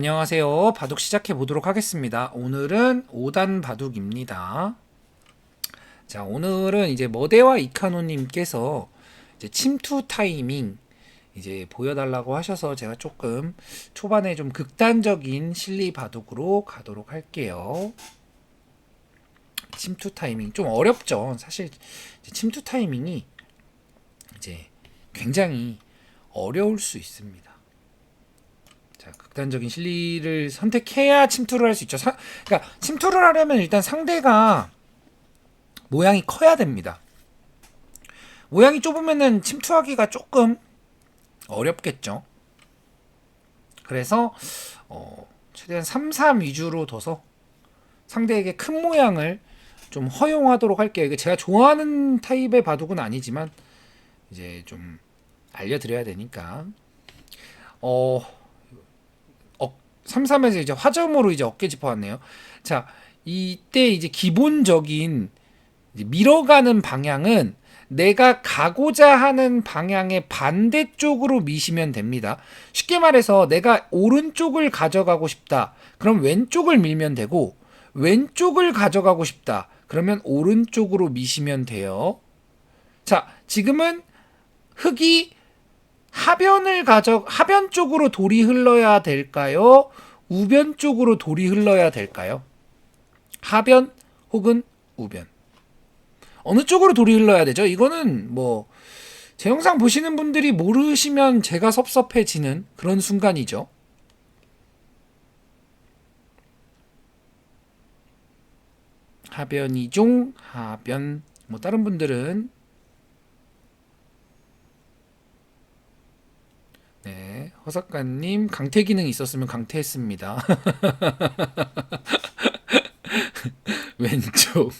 안녕하세요. 바둑 시작해 보도록 하겠습니다. 오늘은 5단 바둑입니다. 자, 오늘은 이제 머데와 이카노님께서 이제 침투 타이밍 이제 보여달라고 하셔서 제가 조금 초반에 좀 극단적인 실리 바둑으로 가도록 할게요. 침투 타이밍 좀 어렵죠. 사실 이제 침투 타이밍이 이제 굉장히 어려울 수 있습니다. 자, 극단적인 실리를 선택해야 침투를 할 수 있죠. 그러니까 침투를 하려면 일단 상대가 모양이 커야 됩니다. 모양이 좁으면은 침투하기가 조금 어렵겠죠. 그래서 최대한 3-3 위주로 둬서 상대에게 큰 모양을 좀 허용하도록 할게요. 이게 제가 좋아하는 타입의 바둑은 아니지만 이제 좀 알려드려야 되니까 3-3에서 이제 화점으로 이제 어깨 짚어왔네요. 자, 이때 이제 기본적인 이제 밀어가는 방향은 내가 가고자 하는 방향의 반대쪽으로 미시면 됩니다. 쉽게 말해서 내가 오른쪽을 가져가고 싶다. 그럼 왼쪽을 밀면 되고, 왼쪽을 가져가고 싶다. 그러면 오른쪽으로 미시면 돼요. 자, 지금은 흙이 하변 쪽으로 돌이 흘러야 될까요? 우변 쪽으로 돌이 흘러야 될까요? 하변 혹은 우변. 어느 쪽으로 돌이 흘러야 되죠? 이거는 뭐 제 영상 보시는 분들이 모르시면 제가 섭섭해지는 그런 순간이죠. 하변이종, 하변. 뭐 다른 분들은 네, 허석가님 강퇴 기능 있었으면 강퇴했습니다. 왼쪽.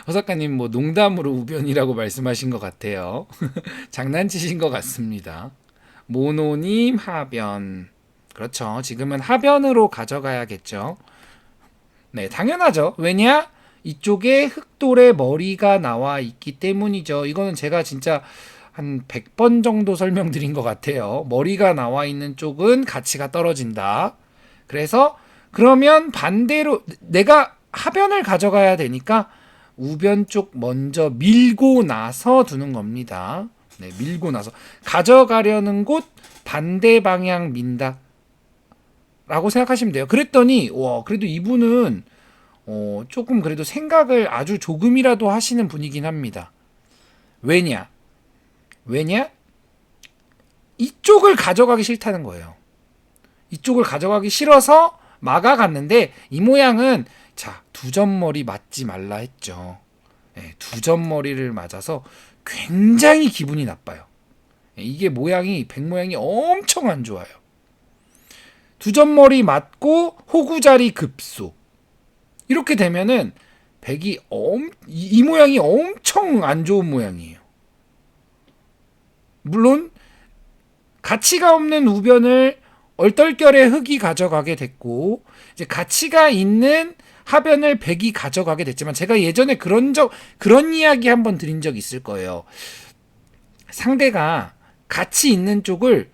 허석가님 뭐 농담으로 우변이라고 말씀하신 것 같아요. 장난치신 것 같습니다. 모노님 하변. 그렇죠. 지금은 하변으로 가져가야겠죠. 네, 당연하죠. 왜냐? 이쪽에 흑돌의 머리가 나와 있기 때문이죠. 이거는 제가 진짜 한 100번 정도 설명드린 것 같아요. 머리가 나와 있는 쪽은 가치가 떨어진다. 그래서 그러면 반대로 내가 하변을 가져가야 되니까 우변 쪽 먼저 밀고 나서 두는 겁니다. 네, 밀고 나서 가져가려는 곳 반대 방향 민다 라고 생각하시면 돼요. 그랬더니 와, 그래도 이분은 조금 그래도 생각을 아주 조금이라도 하시는 분이긴 합니다. 왜냐? 이쪽을 가져가기 싫다는 거예요. 이쪽을 가져가기 싫어서 막아갔는데 이 모양은 자, 두 점머리 맞지 말라 했죠. 네, 두 점머리를 맞아서 굉장히 기분이 나빠요. 이게 백 모양이 엄청 안 좋아요. 두 점머리 맞고 호구자리 급소. 이렇게 되면은 이 모양이 엄청 안 좋은 모양이에요. 물론 가치가 없는 우변을 얼떨결에 흙이 가져가게 됐고 이제 가치가 있는 하변을 백이 가져가게 됐지만 제가 예전에 그런 이야기 한번 드린 적 있을 거예요. 상대가 가치 있는 쪽을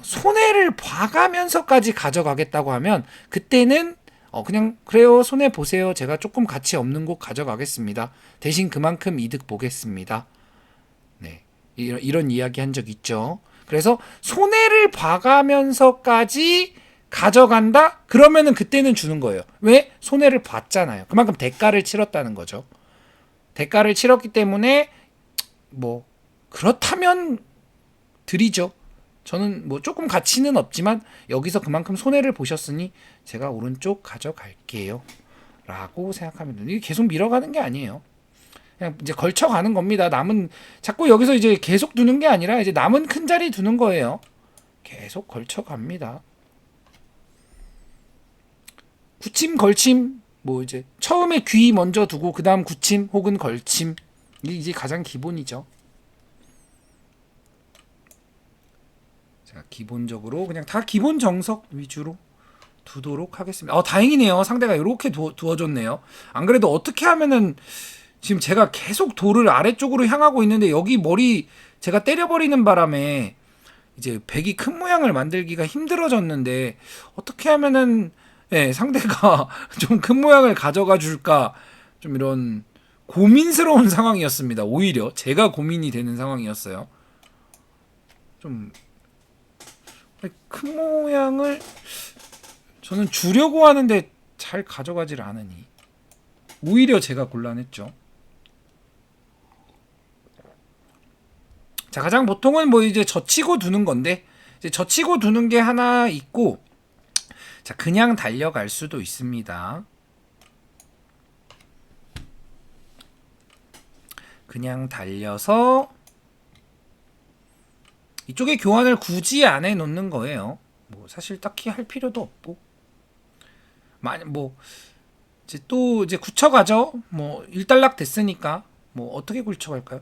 손해를 봐가면서까지 가져가겠다고 하면 그때는 그냥 그래요, 손해 보세요, 제가 조금 가치 없는 곳 가져가겠습니다, 대신 그만큼 이득 보겠습니다. 네, 이런 이야기 한 적 있죠. 그래서 손해를 봐가면서까지 가져간다? 그러면은 그때는 주는 거예요. 왜? 손해를 봤잖아요. 그만큼 대가를 치렀다는 거죠. 대가를 치렀기 때문에 뭐 그렇다면 드리죠. 저는 뭐 조금 가치는 없지만 여기서 그만큼 손해를 보셨으니 제가 오른쪽 가져갈게요 라고 생각하면 돼요. 이게 계속 밀어가는 게 아니에요. 그냥 이제 걸쳐가는 겁니다. 남은 자꾸 여기서 이제 계속 두는 게 아니라 이제 남은 큰 자리 두는 거예요. 계속 걸쳐갑니다. 굳힘 걸침 뭐 이제 처음에 귀 먼저 두고 그 다음 굳힘 혹은 걸침, 이게 이제 가장 기본이죠. 자, 기본적으로 그냥 다 기본 정석 위주로 두도록 하겠습니다. 다행이네요. 상대가 이렇게 두어줬네요. 안 그래도 어떻게 하면은 지금 제가 계속 돌을 아래쪽으로 향하고 있는데 여기 머리 제가 때려버리는 바람에 이제 백이 큰 모양을 만들기가 힘들어졌는데 어떻게 하면은 예, 상대가 좀 큰 모양을 가져가 줄까 좀 이런 고민스러운 상황이었습니다. 오히려 제가 고민이 되는 상황이었어요. 좀 큰 모양을 저는 주려고 하는데 잘 가져가질 않으니 오히려 제가 곤란했죠. 자, 가장 보통은 뭐 이제 젖히고 두는 건데 이제 젖히고 두는 게 하나 있고 자, 그냥 달려갈 수도 있습니다. 그냥 달려서 이쪽에 교환을 굳이 안 해놓는 거예요. 뭐 사실 딱히 할 필요도 없고 뭐 이제 또 이제 굳혀가죠. 뭐 일단락 됐으니까 뭐 어떻게 굳혀갈까요?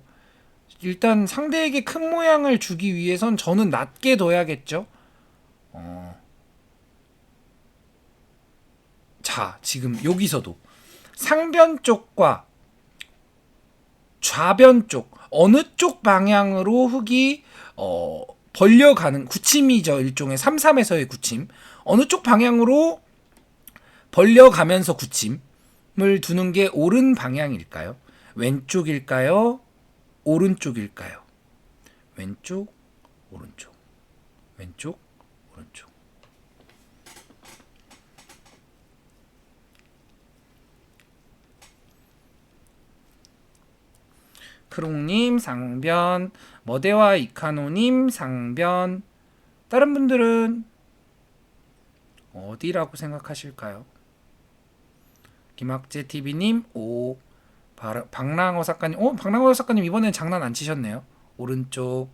일단 상대에게 큰 모양을 주기 위해선 저는 낮게 둬야겠죠. 자, 지금 여기서도 상변 쪽과 좌변 쪽 어느 쪽 방향으로 흙이 벌려가는 굳힘이죠. 일종의 3-3에서의 굳힘. 어느 쪽 방향으로 벌려가면서 굳힘을 두는 게 옳은 방향일까요? 왼쪽일까요? 오른쪽일까요? 왼쪽, 오른쪽. 왼쪽, 오른쪽. 크롱님 상변, 머데와 이카노님 상변. 다른 분들은 어디라고 생각하실까요? 김학재 TV님 오. 박랑호 작가님 박랑호 작가님 이번엔 장난 안 치셨네요. 오른쪽.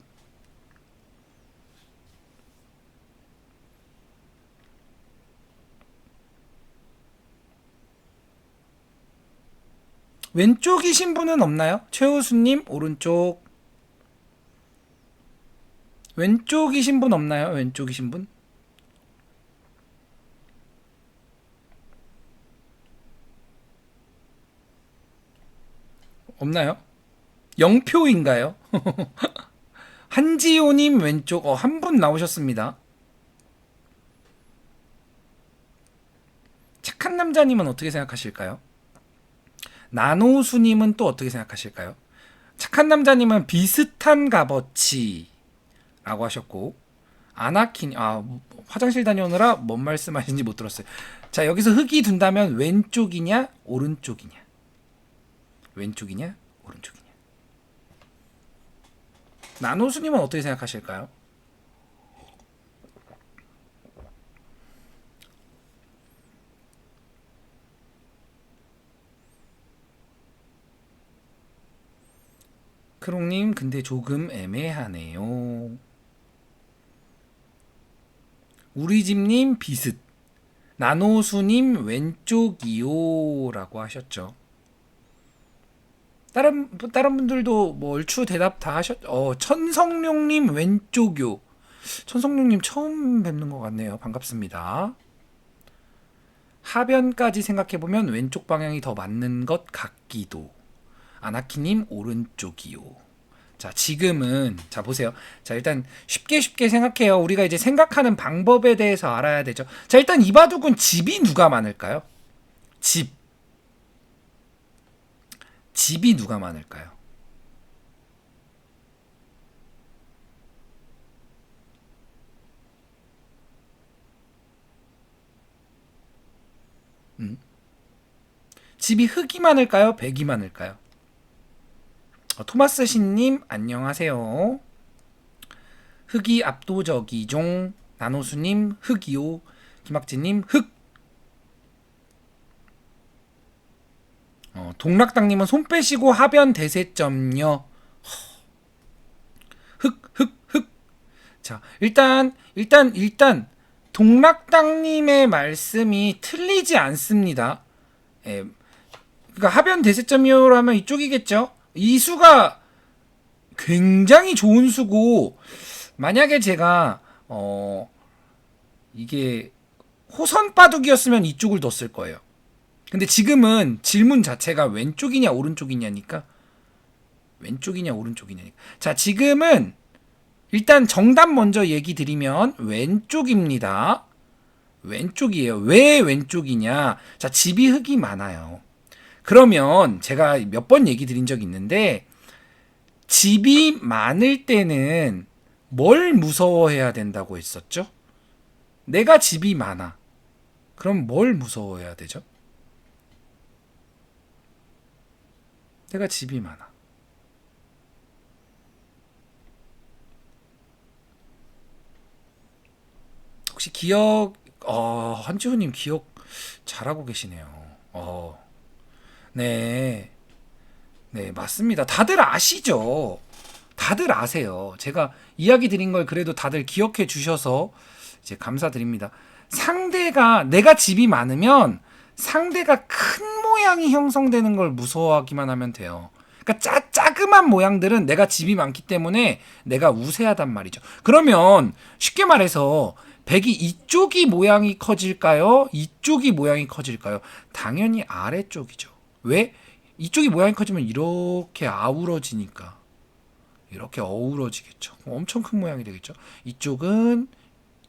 왼쪽이신 분은 없나요? 최우수님 오른쪽. 왼쪽이신 분 없나요? 왼쪽이신 분? 없나요? 0표인가요? 한지호님 왼쪽. 한 분 나오셨습니다. 착한 남자님은 어떻게 생각하실까요? 나노수님은 또 어떻게 생각하실까요? 착한 남자님은 비슷한 값어치라고 하셨고, 아나킨 화장실 다녀오느라 뭔 말씀하시는지 못 들었어요. 자, 여기서 흙이 둔다면 왼쪽이냐 오른쪽이냐? 왼쪽이냐 오른쪽이냐? 나노수님은 어떻게 생각하실까요? 크롱님 근데 조금 애매하네요. 우리집님 비슷. 나노수님 왼쪽이요 라고 하셨죠. 다른 분들도 뭐 얼추 대답 다 천성룡님 왼쪽요. 천성룡님 처음 뵙는 것 같네요. 반갑습니다. 하변까지 생각해보면 왼쪽 방향이 더 맞는 것 같기도. 아나키님 오른쪽이요. 자, 지금은 자 보세요. 자, 일단 쉽게 생각해요. 우리가 이제 생각하는 방법에 대해서 알아야 되죠. 자, 일단 이 바둑은 집이 누가 많을까요? 집이 누가 많을까요? 집이 흙이 많을까요? 백이 많을까요? 토마스 신님 안녕하세요. 흙이 압도적이종. 나노수님 흙이요. 김학진님 흙. 동락당님은 손 빼시고 하변 대세점요. 흙. 자, 일단 동락당님의 말씀이 틀리지 않습니다. 예, 그러니까 하변 대세점이요로 하면 이쪽이겠죠. 이 수가 굉장히 좋은 수고, 만약에 제가 이게 호선 바둑이었으면 이쪽을 뒀을 거예요. 근데 지금은 질문 자체가 왼쪽이냐 오른쪽이냐니까. 자, 지금은 일단 정답 먼저 얘기 드리면 왼쪽입니다. 왼쪽이에요. 왜 왼쪽이냐? 자, 집이 흙이 많아요. 그러면 제가 몇 번 얘기 드린 적이 있는데 집이 많을 때는 뭘 무서워해야 된다고 했었죠? 내가 집이 많아. 그럼 뭘 무서워해야 되죠? 내가 집이 많아. 혹시 한지훈님 기억 잘하고 계시네요. 네. 네, 맞습니다. 다들 아시죠? 다들 아세요. 제가 이야기 드린 걸 그래도 다들 기억해 주셔서 이제 감사드립니다. 내가 집이 많으면 상대가 큰 모양이 형성되는 걸 무서워하기만 하면 돼요. 그러니까 자그만 모양들은 내가 집이 많기 때문에 내가 우세하단 말이죠. 그러면 쉽게 말해서 백이 이쪽이 모양이 커질까요? 이쪽이 모양이 커질까요? 당연히 아래쪽이죠. 왜? 이쪽이 모양이 커지면 이렇게 아우러지니까 이렇게 어우러지겠죠. 엄청 큰 모양이 되겠죠. 이쪽은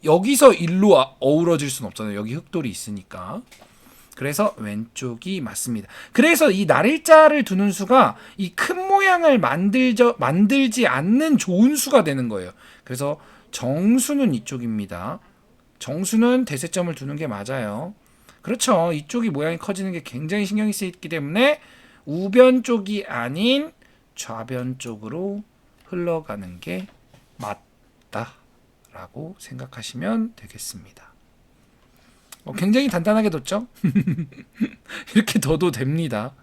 여기서 일로 어우러질 수는 없잖아요. 여기 흙돌이 있으니까. 그래서 왼쪽이 맞습니다. 그래서 이 날일자를 두는 수가 이 큰 모양을 만들지 않는 좋은 수가 되는 거예요. 그래서 정수는 이쪽입니다. 정수는 대세점을 두는 게 맞아요. 그렇죠. 이쪽이 모양이 커지는 게 굉장히 신경이 쓰이기 때문에 우변 쪽이 아닌 좌변 쪽으로 흘러가는 게 맞다라고 생각하시면 되겠습니다. 굉장히 단단하게 뒀죠? 이렇게 둬도 됩니다.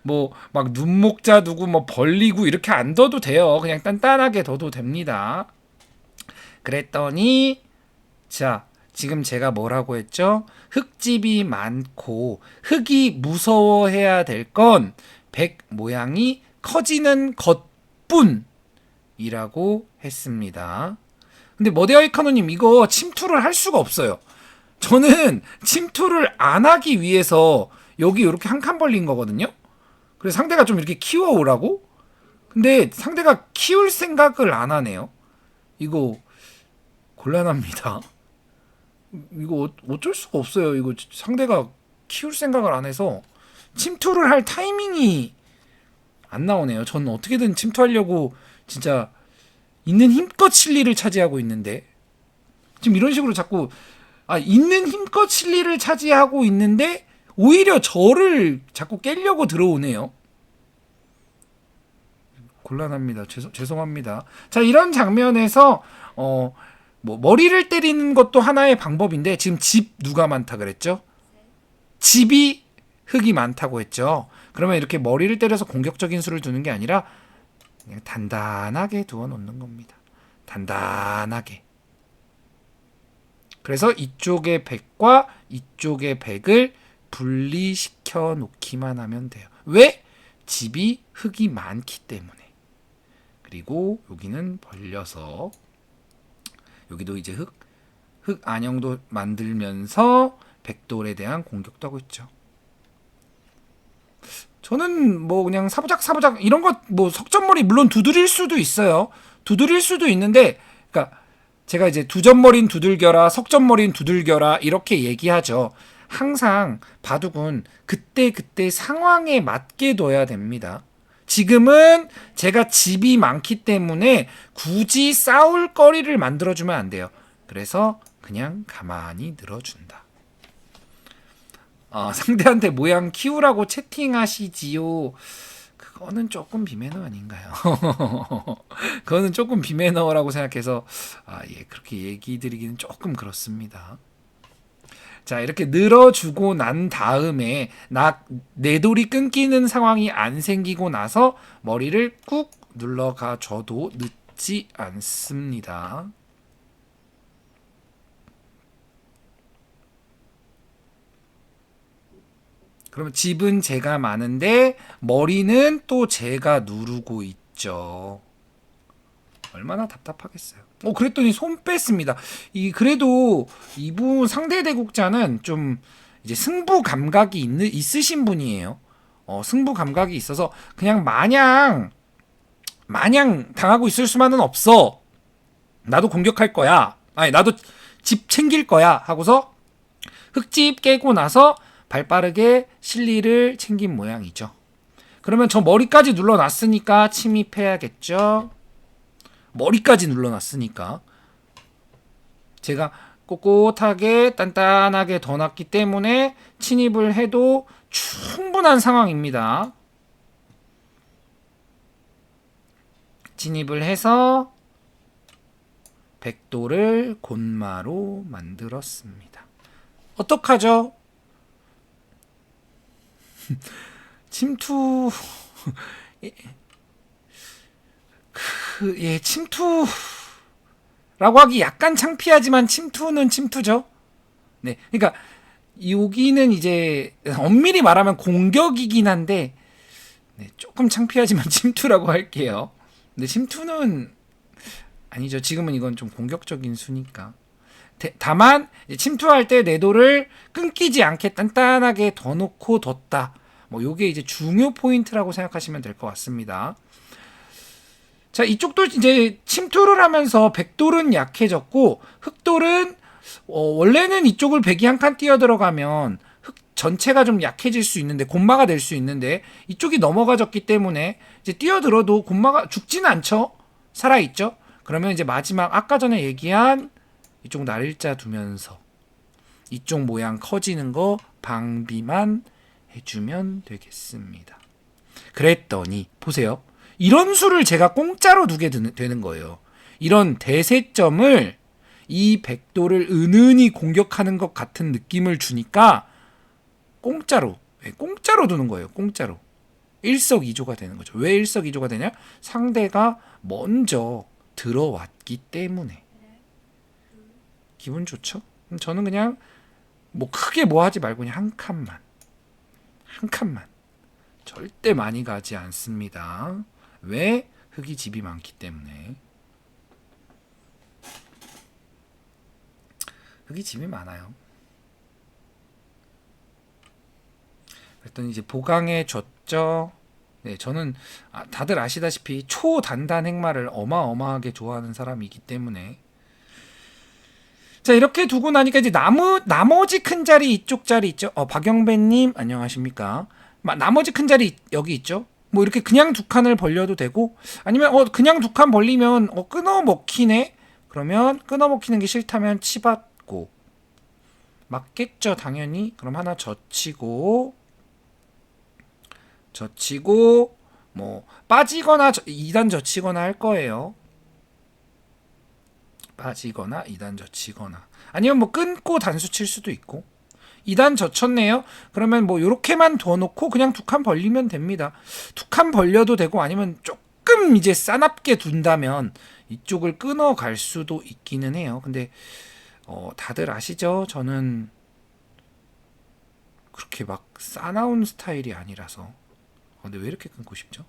뭐 막 눈목자 두고 뭐 벌리고 이렇게 안 둬도 돼요. 그냥 단단하게 둬도 됩니다. 그랬더니 자, 지금 제가 뭐라고 했죠? 흙집이 많고 흙이 무서워해야 될 건 백 모양이 커지는 것뿐이라고 했습니다. 근데 머데아이카노님 이거 침투를 할 수가 없어요. 저는 침투를 안 하기 위해서 여기 이렇게 한 칸 벌린 거거든요. 그래서 상대가 좀 이렇게 키워오라고? 근데 상대가 키울 생각을 안 하네요. 이거 곤란합니다. 이거 어쩔 수가 없어요. 이거 상대가 키울 생각을 안 해서 침투를 할 타이밍이 안 나오네요. 저는 어떻게든 침투하려고 진짜 있는 힘껏 실리를 차지하고 있는데 지금 이런 식으로 자꾸 있는 힘껏 실리를 차지하고 있는데 오히려 저를 자꾸 깨려고 들어오네요. 곤란합니다. 죄송합니다. 자, 이런 장면에서 뭐 머리를 때리는 것도 하나의 방법인데 지금 집 누가 많다 그랬죠? 집이 흙이 많다고 했죠. 그러면 이렇게 머리를 때려서 공격적인 수를 두는 게 아니라 그냥 단단하게 두어 놓는 겁니다. 단단하게. 그래서 이쪽의 100과 이쪽의 100을 분리시켜 놓기만 하면 돼요. 왜? 집이 흙이 많기 때문에. 그리고 여기는 벌려서 여기도 이제 흙 안형도 만들면서 백돌에 대한 공격도 하고 있죠. 저는 뭐 그냥 사부작 이런 것 뭐 석점머리 물론 두드릴 수도 있어요. 두드릴 수도 있는데 그러니까 제가 이제 두점머리는 두들겨라, 석점머리는 두들겨라 이렇게 얘기하죠. 항상 바둑은 그때 상황에 맞게 둬야 됩니다. 지금은 제가 집이 많기 때문에 굳이 싸울 거리를 만들어주면 안 돼요. 그래서 그냥 가만히 늘어준다. 상대한테 모양 키우라고 채팅하시지요. 그거는 조금 비매너 아닌가요? 그거는 조금 비매너라고 생각해서 그렇게 얘기 드리기는 조금 그렇습니다. 자, 이렇게 늘어주고 난 다음에 내 돌이 끊기는 상황이 안 생기고 나서 머리를 꾹 눌러가 줘도 늦지 않습니다. 그러면 집은 제가 많은데 머리는 또 제가 누르고 있죠. 얼마나 답답하겠어요. 그랬더니 손 뺐습니다. 그래도 이분 상대 대국자는 좀 이제 승부 감각이 있으신 분이에요. 승부 감각이 있어서 그냥 마냥 당하고 있을 수만은 없어. 나도 공격할 거야. 아니, 나도 집 챙길 거야. 하고서 흙집 깨고 나서 발빠르게 실리를 챙긴 모양이죠. 그러면 저 머리까지 눌러놨으니까 침입해야겠죠. 머리까지 눌러놨으니까. 제가 꼿꼿하게 단단하게 더 놨기 때문에 침입을 해도 충분한 상황입니다. 진입을 해서 백도를 곤마로 만들었습니다. 어떡하죠? 침투 침투라고 하기 약간 창피하지만 침투는 침투죠. 네, 그러니까 여기는 이제 엄밀히 말하면 공격이긴 한데 네, 조금 창피하지만 침투라고 할게요. 근데 침투는 아니죠. 지금은 이건 좀 공격적인 수니까. 다만 침투할 때 내도를 끊기지 않게 단단하게 더 놓고 뒀다. 뭐 요게 이제 중요 포인트라고 생각하시면 될 것 같습니다. 자, 이쪽도 이제 침투를 하면서 백돌은 약해졌고 흑돌은 원래는 이쪽을 백이 한 칸 뛰어 들어가면 흑 전체가 좀 약해질 수 있는데 곤마가 될 수 있는데 이쪽이 넘어가졌기 때문에 이제 뛰어들어도 곤마가 죽지는 않죠. 살아있죠. 그러면 이제 마지막 아까 전에 얘기한 이쪽 날일자 두면서 이쪽 모양 커지는 거 방비만 해주면 되겠습니다. 그랬더니 보세요. 이런 수를 제가 공짜로 두게 되는 거예요. 이런 대세점을 이 백도를 은은히 공격하는 것 같은 느낌을 주니까 공짜로 두는 거예요. 공짜로. 일석이조가 되는 거죠. 왜 일석이조가 되냐? 상대가 먼저 들어왔기 때문에. 기분 좋죠? 저는 그냥 뭐 크게 뭐 하지 말고 그냥 한 칸만 절대 많이 가지 않습니다. 왜? 흙이 집이 많기 때문에. 흙이 집이 많아요. 그랬더니 이제 보강해 줬죠. 네, 저는 다들 아시다시피 초단단 행마를 어마어마하게 좋아하는 사람이기 때문에. 자, 이렇게 두고 나니까 이제 나머지 큰 자리 이쪽 자리 있죠. 박영배님 안녕하십니까? 나머지 큰 자리 여기 있죠. 뭐 이렇게 그냥 두 칸을 벌려도 되고 아니면 그냥 두 칸 벌리면 끊어 먹히네. 그러면 끊어 먹히는 게 싫다면 치받고 맞겠죠, 당연히. 그럼 하나 젖히고 뭐 빠지거나 2단 젖히거나 할 거예요. 빠지거나 2단 젖히거나 아니면 뭐 끊고 단수 칠 수도 있고 2단 젖혔네요. 그러면 뭐 요렇게만 더 놓고 그냥 두 칸 벌리면 됩니다. 두 칸 벌려도 되고 아니면 조금 이제 싸납게 둔다면 이쪽을 끊어 갈 수도 있기는 해요. 근데 다들 아시죠? 저는 그렇게 막 싸나운 스타일이 아니라서. 근데 왜 이렇게 끊고 싶죠?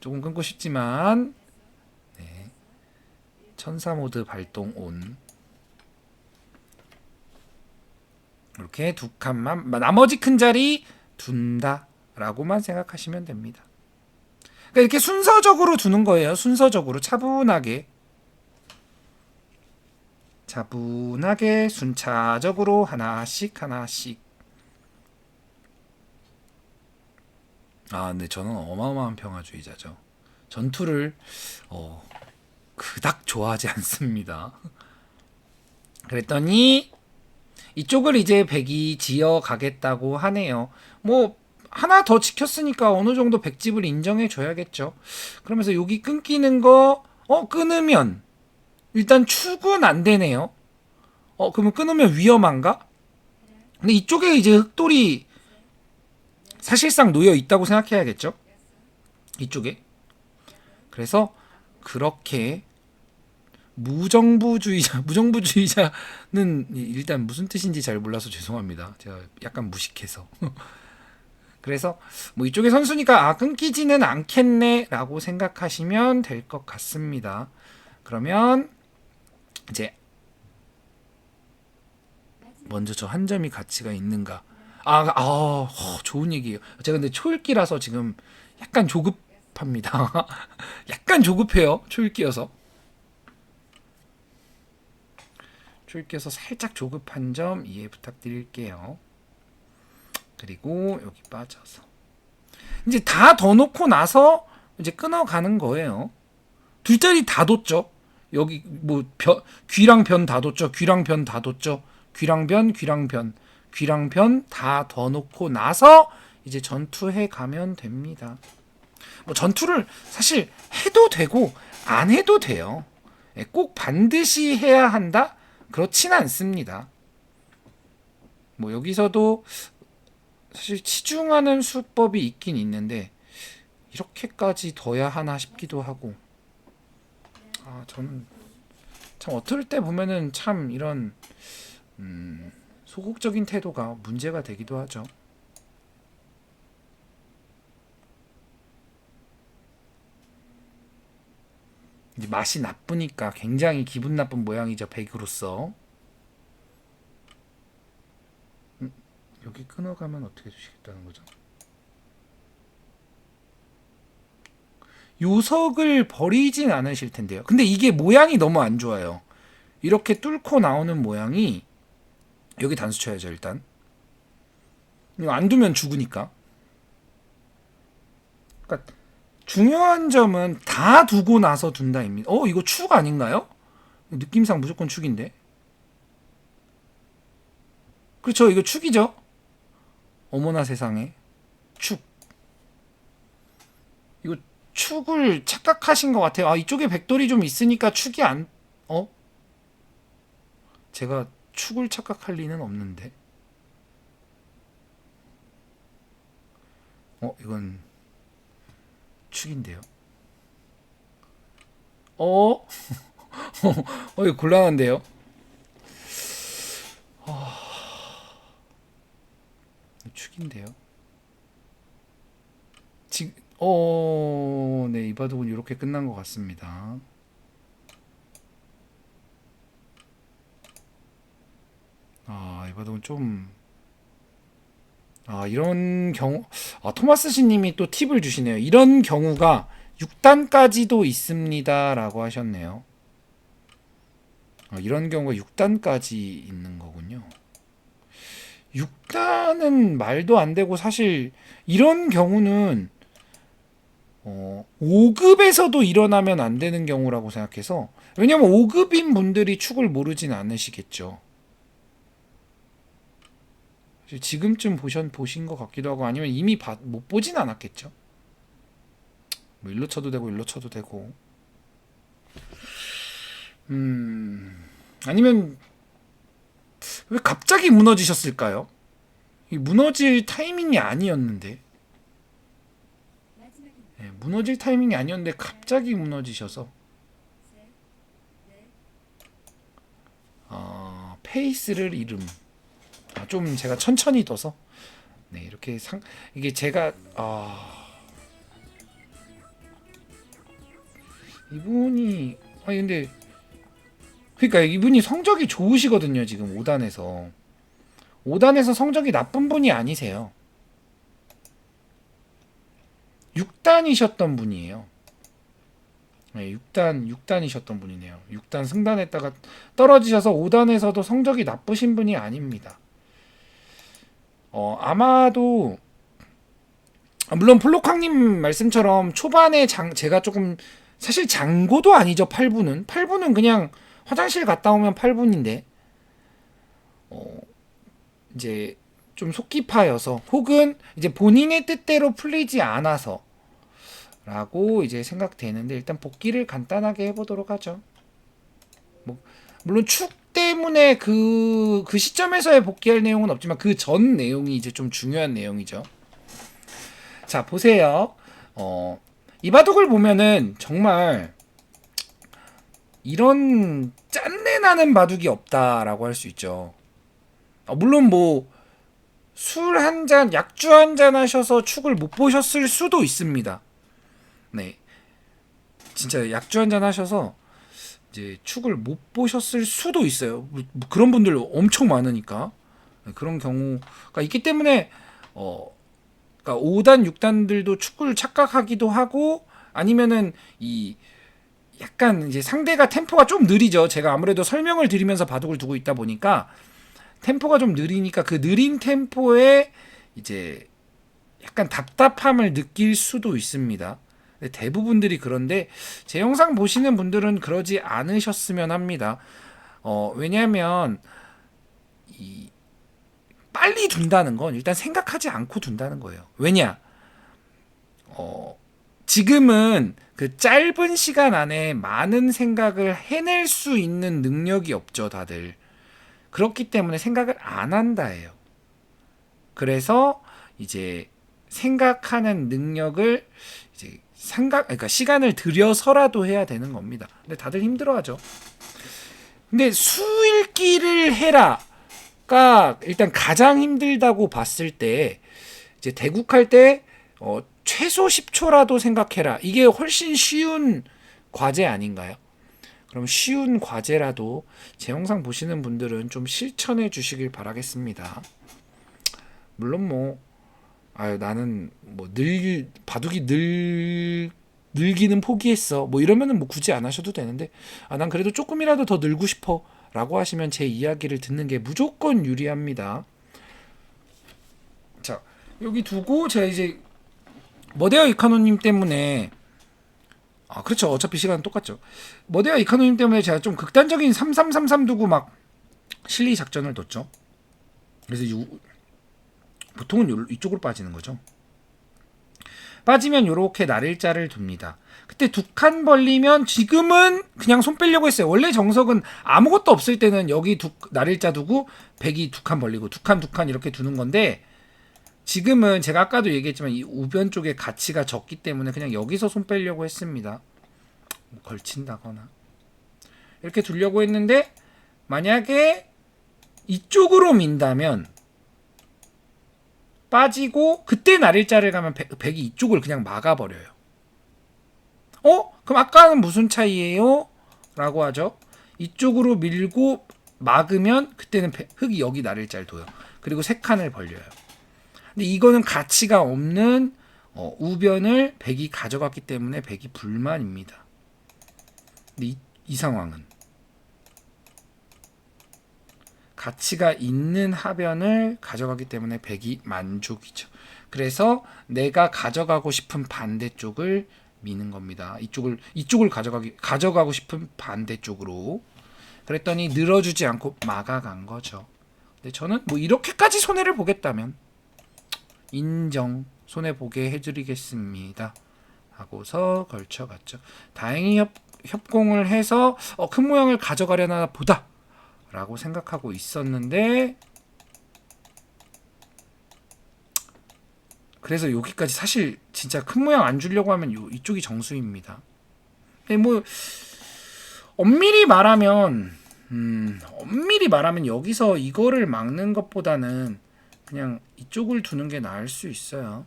조금 끊고 싶지만 네. 천사 모드 발동 온. 이렇게 두 칸만 나머지 큰 자리 둔다라고만 생각하시면 됩니다. 그러니까 이렇게 순서적으로 두는 거예요. 순서적으로 차분하게 순차적으로 하나씩. 근데 저는 어마어마한 평화주의자죠. 전투를 그닥 좋아하지 않습니다. 그랬더니 이쪽을 이제 백이 지어 가겠다고 하네요. 뭐 하나 더 지켰으니까 어느 정도 백집을 인정해 줘야겠죠. 그러면서 여기 끊기는 거 끊으면 일단 축은 안 되네요. 그러면 끊으면 위험한가? 근데 이쪽에 이제 흑돌이 사실상 놓여 있다고 생각해야겠죠. 이쪽에. 그래서 그렇게 무정부주의자는 일단 무슨 뜻인지 잘 몰라서 죄송합니다. 제가 약간 무식해서. 그래서 뭐 이쪽에 선수니까 끊기지는 않겠네라고 생각하시면 될 것 같습니다. 그러면 이제 먼저 저 한 점이 가치가 있는가? 좋은 얘기예요. 제가 근데 초읽기라서 지금 약간 조급한 조급합니다. 약간 조급해요. 초읽기여서. 초읽기여서 살짝 조급한 점 이해 부탁드릴게요. 그리고 여기 빠져서 이제 다 더 놓고 나서 이제 끊어가는 거예요. 둘 자리 다 뒀죠. 여기 뭐 귀랑 변 다 뒀죠. 귀랑 변 다 뒀죠. 귀랑 변 다 더 놓고 나서 이제 전투해 가면 됩니다. 뭐 전투를 사실 해도 되고 안 해도 돼요. 꼭 반드시 해야 한다? 그렇진 않습니다. 뭐 여기서도 사실 치중하는 수법이 있긴 있는데 이렇게까지 둬야 하나 싶기도 하고, 저는 참 어떨 때 보면은 참 이런 소극적인 태도가 문제가 되기도 하죠. 이제 맛이 나쁘니까 굉장히 기분 나쁜 모양이죠, 백으로서. 여기 끊어가면 어떻게 주시겠다는 거죠? 요석을 버리진 않으실 텐데요. 근데 이게 모양이 너무 안 좋아요. 이렇게 뚫고 나오는 모양이, 여기 단수 쳐야죠 일단. 이거 안 두면 죽으니까. 그러니까 중요한 점은 다 두고 나서 둔다입니다. 이거 축 아닌가요? 느낌상 무조건 축인데. 그렇죠, 이거 축이죠. 어머나 세상에. 축. 이거 축을 착각하신 것 같아요. 이쪽에 백돌이 좀 있으니까 축이 안, 제가 축을 착각할 리는 없는데. 이건 축인데요. 이거 곤란한데요. 축인데요. 지금, 네, 이 바둑은 이렇게 끝난 것 같습니다. 이 바둑은 좀, 이런 경우, 토마스 씨님이 또 팁을 주시네요. 이런 경우가 6단까지도 있습니다. 라고 하셨네요. 이런 경우가 6단까지 있는 거군요. 6단은 말도 안 되고, 사실 이런 경우는 5급에서도 일어나면 안 되는 경우라고 생각해서, 왜냐면 5급인 분들이 축을 모르진 않으시겠죠. 지금쯤 보신 것 같기도 하고, 아니면 이미 못 보진 않았겠죠. 뭐 일로 쳐도 되고 일로 쳐도 되고. 아니면 왜 갑자기 무너지셨을까요? 무너질 타이밍이 아니었는데. 무너질 타이밍이 아니었는데 갑자기 무너지셔서. 페이스를 잃음. 좀 제가 천천히 둬서, 네, 이렇게 이게 제가 이분이, 근데 그러니까 이분이 성적이 좋으시거든요. 지금 5단에서 성적이 나쁜 분이 아니세요. 6단이셨던 분이에요. 네, 6단이셨던 분이네요. 6단 승단했다가 떨어지셔서 5단에서도 성적이 나쁘신 분이 아닙니다. 아마도, 물론 플로캉님 말씀처럼 초반에 제가 조금, 사실 장고도 아니죠. 8분은 그냥 화장실 갔다 오면 8분인데, 이제 좀 속기파여서, 혹은 이제 본인의 뜻대로 풀리지 않아서 라고 이제 생각되는데, 일단 복기를 간단하게 해보도록 하죠. 물론 축 때문에 그 시점에서의 복귀할 내용은 없지만 그 전 내용이 이제 좀 중요한 내용이죠. 자, 보세요. 이 바둑을 보면은 정말 이런 짠내 나는 바둑이 없다라고 할 수 있죠. 물론 뭐 술 한 잔, 약주 한 잔 하셔서 축을 못 보셨을 수도 있습니다. 네, 진짜 약주 한 잔 하셔서 이제 축을 못 보셨을 수도 있어요. 뭐 그런 분들 엄청 많으니까. 그런 경우가 있기 때문에 그러니까 5단, 6단들도 축구를 착각하기도 하고, 아니면은 이 약간 이제 상대가 템포가 좀 느리죠. 제가 아무래도 설명을 드리면서 바둑을 두고 있다 보니까 템포가 좀 느리니까 그 느린 템포에 이제 약간 답답함을 느낄 수도 있습니다. 대부분들이 그런데 제 영상 보시는 분들은 그러지 않으셨으면 합니다. 왜냐하면 이 빨리 둔다는 건 일단 생각하지 않고 둔다는 거예요. 왜냐? 지금은 그 짧은 시간 안에 많은 생각을 해낼 수 있는 능력이 없죠, 다들. 그렇기 때문에 생각을 안 한다예요. 그래서 이제 생각하는 능력을 이제 그러니까 시간을 들여서라도 해야 되는 겁니다. 근데 다들 힘들어하죠. 근데 수읽기를 해라가 일단 가장 힘들다고 봤을 때 이제 대국할 때 최소 10초라도 생각해라. 이게 훨씬 쉬운 과제 아닌가요? 그럼 쉬운 과제라도 제 영상 보시는 분들은 좀 실천해 주시길 바라겠습니다. 물론 뭐 나는 뭐 바둑이 늘기는 포기했어. 뭐 이러면은 뭐 굳이 안 하셔도 되는데 난 그래도 조금이라도 더 늘고 싶어 라고 하시면 제 이야기를 듣는 게 무조건 유리합니다. 자, 여기 두고 제가 이제 머데어 이카노님 때문에 그렇죠. 어차피 시간은 똑같죠. 머데어 이카노님 때문에 제가 좀 극단적인 3333 두고 막 실리 작전을 뒀죠. 그래서 보통은 이쪽으로 빠지는 거죠. 빠지면 요렇게 날일자를 둡니다. 그때 두 칸 벌리면 지금은 그냥 손 빼려고 했어요. 원래 정석은 아무것도 없을 때는 여기 날일자 두고 백이 두 칸 벌리고 두 칸 이렇게 두는 건데 지금은 제가 아까도 얘기했지만 이 우변 쪽에 가치가 적기 때문에 그냥 여기서 손 빼려고 했습니다. 뭐 걸친다거나 이렇게 두려고 했는데 만약에 이쪽으로 민다면 빠지고 그때 날일자를 가면 백이 이쪽을 그냥 막아버려요. 그럼 아까는 무슨 차이예요? 라고 하죠. 이쪽으로 밀고 막으면 그때는 흑이 여기 날일자를 둬요. 그리고 세 칸을 벌려요. 근데 이거는 가치가 없는 우변을 백이 가져갔기 때문에 백이 불만입니다. 근데 이 상황은 가치가 있는 하변을 가져가기 때문에 백이 만족이죠. 그래서 내가 가져가고 싶은 반대쪽을 미는 겁니다. 이쪽을 가져가고 싶은 반대쪽으로. 그랬더니 늘어주지 않고 막아간 거죠. 근데 저는 뭐 이렇게까지 손해를 보겠다면 인정, 손해 보게 해드리겠습니다. 하고서 걸쳐갔죠. 다행히 협공을 해서 큰 모양을 가져가려나 보다 라고 생각하고 있었는데 그래서 여기까지 사실 진짜 큰 모양 안 주려고 하면 이쪽이 정수입니다. 근데 뭐 엄밀히 말하면 여기서 이거를 막는 것보다는 그냥 이쪽을 두는 게 나을 수 있어요.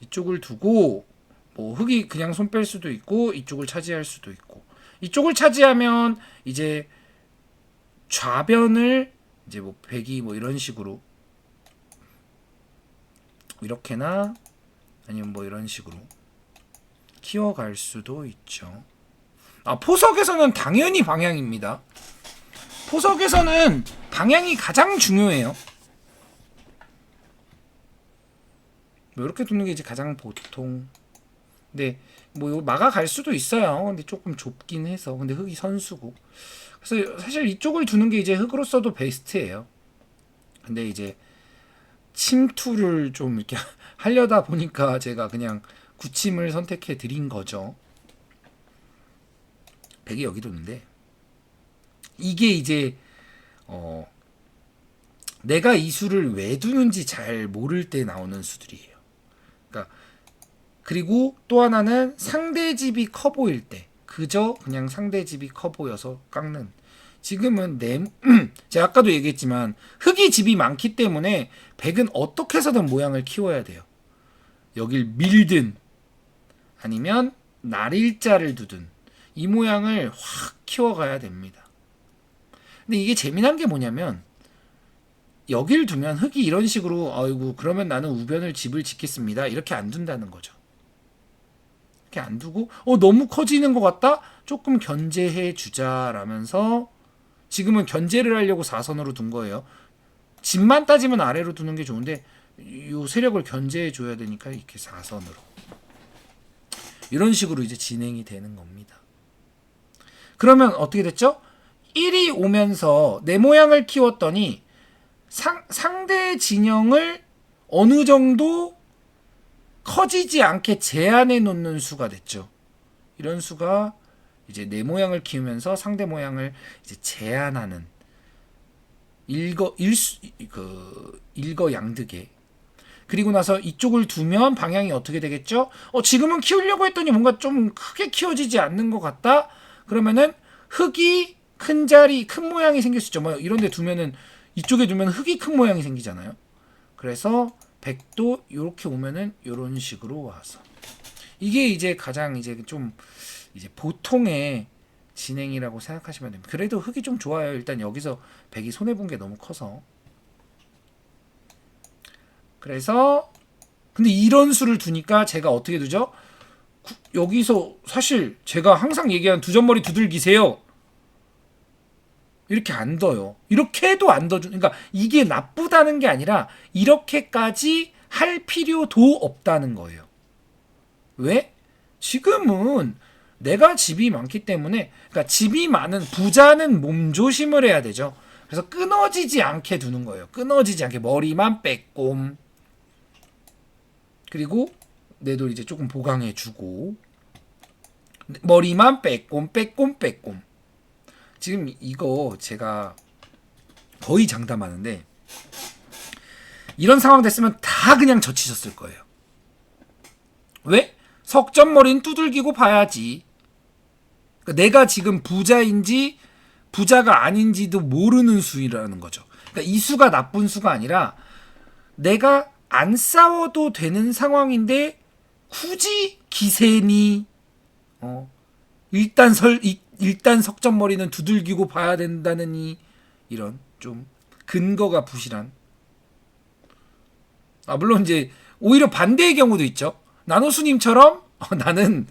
이쪽을 두고 뭐 흑이 그냥 손 뺄 수도 있고 이쪽을 차지할 수도 있고 이쪽을 차지하면 이제 좌변을 이제 뭐 백이 뭐 이런 식으로 이렇게나 아니면 뭐 이런 식으로 키워갈 수도 있죠. 포석에서는 당연히 방향입니다. 포석에서는 방향이 가장 중요해요. 뭐 이렇게 두는 게 이제 가장 보통. 근데 뭐 막아갈 수도 있어요. 근데 조금 좁긴 해서. 근데 흑이 선수고. 그래서 사실 이쪽을 두는 게 이제 흑으로서도 베스트예요. 근데 이제 침투를 좀 이렇게 하려다 보니까 제가 그냥 구침을 선택해 드린 거죠. 백이 여기 뒀는데 이게 이제 내가 이 수를 왜 두는지 잘 모를 때 나오는 수들이에요. 그러니까 그리고 또 하나는 상대 집이 커 보일 때 그저 그냥 상대 집이 커 보여서 깎는. 지금은 제가 아까도 얘기했지만 흑이 집이 많기 때문에 백은 어떻게 해서든 모양을 키워야 돼요. 여길 밀든 아니면 날일자를 두든 이 모양을 확 키워가야 됩니다. 근데 이게 재미난 게 뭐냐면 여길 두면 흑이 이런 식으로 아이고 그러면 나는 우변을 집을 짓겠습니다 이렇게 안 둔다는 거죠. 이렇게 안 두고 너무 커지는 것 같다? 조금 견제해 주자라면서 지금은 견제를 하려고 4선으로 둔 거예요. 집만 따지면 아래로 두는 게 좋은데 요 세력을 견제해 줘야 되니까 이렇게 4선으로 이런 식으로 이제 진행이 되는 겁니다. 그러면 어떻게 됐죠? 1이 오면서 내 모양을 키웠더니 상대 진영을 어느 정도 커지지 않게 제한해 놓는 수가 됐죠. 이런 수가 이제 내 모양을 키우면서 상대 모양을 이제 제한하는 일거양득의. 그리고 나서 이쪽을 두면 방향이 어떻게 되겠죠? 지금은 키우려고 했더니 뭔가 좀 크게 키워지지 않는 것 같다? 그러면은 흙이 큰 자리, 큰 모양이 생길 수 있죠. 뭐 이런 데 두면은 이쪽에 두면 흙이 큰 모양이 생기잖아요. 그래서 100도 이렇게 오면은 이런 식으로 와서 이게 이제 가장 이제 좀 이제 보통의 진행이라고 생각하시면 됩니다. 그래도 흙이 좀 좋아요. 일단 여기서 100이 손해 본 게 너무 커서. 그래서 근데 이런 수를 두니까 제가 어떻게 두죠? 여기서 사실 제가 항상 얘기하는 두점머리 두들기세요. 이렇게 안 둬요. 이렇게 해도 안 둬줘. 그러니까 이게 나쁘다는 게 아니라 이렇게까지 할 필요도 없다는 거예요. 왜? 지금은 내가 집이 많기 때문에, 그러니까 집이 많은 부자는 몸조심을 해야 되죠. 그래서 끊어지지 않게 두는 거예요. 끊어지지 않게 머리만 빼꼼. 그리고 내 돌 이제 조금 보강해주고 머리만 빼꼼. 지금 이거 제가 거의 장담하는데 이런 상황 됐으면 다 그냥 젖히셨을 거예요. 왜? 석점머리는 두들기고 봐야지. 그러니까 내가 지금 부자인지 부자가 아닌지도 모르는 수라는 거죠. 그러니까 이 수가 나쁜 수가 아니라 내가 안 싸워도 되는 상황인데 굳이 기세니 일단 석점머리는 두들기고 봐야 된다느니 이런 좀 근거가 부실한. 물론 이제 오히려 반대의 경우도 있죠. 나노수님처럼 나는